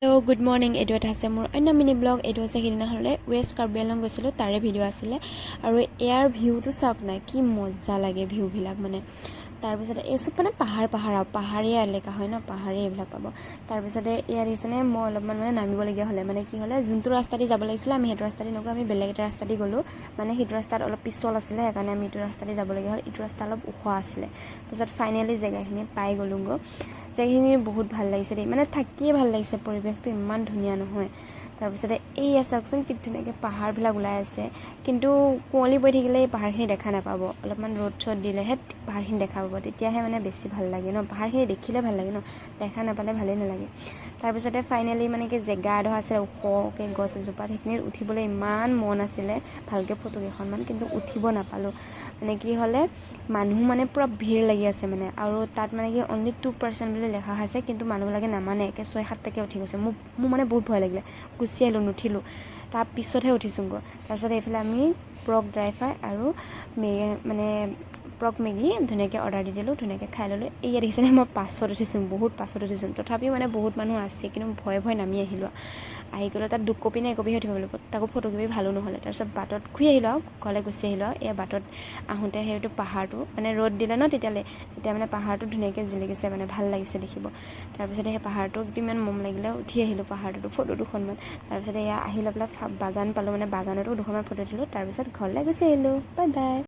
Hello' good morning. এইটো এটা আছে মোৰ অন্য মিনি ব্লগ। এইটো আছে সিদিনাখনলৈ ৱেষ্ট কাৰ্বি আংলং গৈছিলোঁ, তাৰে ভিডিঅ' আছিলে। আৰু ইয়াৰ ভিউটো চাওক নাই, কি মজা লাগে ভিউবিলাক মানে। তাৰপিছতে এই চব মানে পাহাৰীয়া এলেকা হয় ন, পাহাৰীয়া এইবিলাক পাব। তাৰপিছতে ইয়াত দেখিছেনে, মই অলপমান মানে নামিবলগীয়া হ'লে মানে কি হ'লে, যোনটো ৰাস্তা দি যাব লাগিছিলে আমি সেইটো ৰাস্তা দি নগৈ আমি বেলেগ এটা ৰাস্তা দি গ'লোঁ। মানে সেইটো ৰাস্তাত অলপ পিছল আছিলে, সেইকাৰণে আমি এইটো ৰাস্তা দি যাবলগীয়া হ'ল। এইটো ৰাস্তা অলপ ওখ আছিলে। তাৰপিছত ফাইনেলি জেগাখিনি পাই গ'লোঁগৈ। জেগাখিনি বহুত ভাল লাগিছে দেই, মানে থাকিয়ে ভাল লাগিছে, পৰিৱেশটো ইমান ধুনীয়া নহয়। তাৰপিছতে এইয়া চাওকচোন কি ধুনীয়াকৈ পাহাৰবিলাক ওলাই আছে, কিন্তু কুঁৱলী পৰি থাকিলে এই পাহাৰখিনি দেখা নাপাব। অলপমান ৰ'দ চ'দ দিলেহে পাহাৰখিনি দেখা পাব, তেতিয়াহে মানে বেছি ভাল লাগে ন। পাহাৰখিনি দেখিলে ভাল লাগে ন, দেখা নাপালে ভালেই নালাগে। তাৰপিছতে ফাইনেলি মানে কি জেগা এডোখৰ আছিলে ওখকৈ গছ এজোপাত, সেইখিনিত উঠিবলৈ ইমান মন আছিলে ভালকৈ ফটো কেইখনমান, কিন্তু উঠিব নাপালোঁ। মানে কি হ'লে, মানুহ মানে পূৰা ভিৰ লাগি আছে মানে, আৰু তাত মানে কি অনলি 2% বুলি লিখা হৈছে, কিন্তু মানুহবিলাকে নামানে, একে 6-7টাকৈ উঠি গৈছে। মোৰ মানে বহুত ভয় লাগিলে, গুচি আহিলোঁ, নুঠিলোঁ। তাৰ পিছতহে উঠিছোঁগৈ। তাৰপিছত এইফালে আমি পৰ্ক ড্ৰাই ফ্ৰাই আৰু মানে পৰ্ক মেগী ধুনীয়াকৈ অৰ্ডাৰ দি দিলোঁ, ধুনীয়াকৈ খাই ল'লোঁ। ইয়াত দেখিছেনে, মই পাছত উঠিছোঁ, বহুত পাছত উঠিছোঁ। তথাপিও মানে বহুত মানুহ আছে, কিন্তু ভয়ে নামি আহিলোঁ। আহি গ'লোঁ, তাত 2 কপি নে 1 কপিহে উঠিব লাগিব, তাকো ফটো কপি ভালো নহ'লে। তাৰপিছত বাটত ঘূৰি আহিলোঁ আৰু ঘৰলৈ গুচি আহিলোঁ। আৰু এয়া বাটত আহোঁতে সেইটো পাহাৰটো মানে ৰ'দ দিলে ন তেতিয়া মানে পাহাৰটো ধুনীয়াকৈ জিলিকিছে, মানে ভাল লাগিছে দেখিব। তাৰপিছতে সেই পাহাৰটো ইমান মৰম লাগিলে, উঠি আহিলোঁ পাহাৰটোতো, ফটো দুখনমান। তাৰপিছতে এয়া আহি লৈ পেলাই বাগান পালোঁ, মানে বাগানতো দুখনমান ফটো দিলোঁ। তাৰপিছত ঘৰলৈ গুচি আহিলোঁ। Bye bye.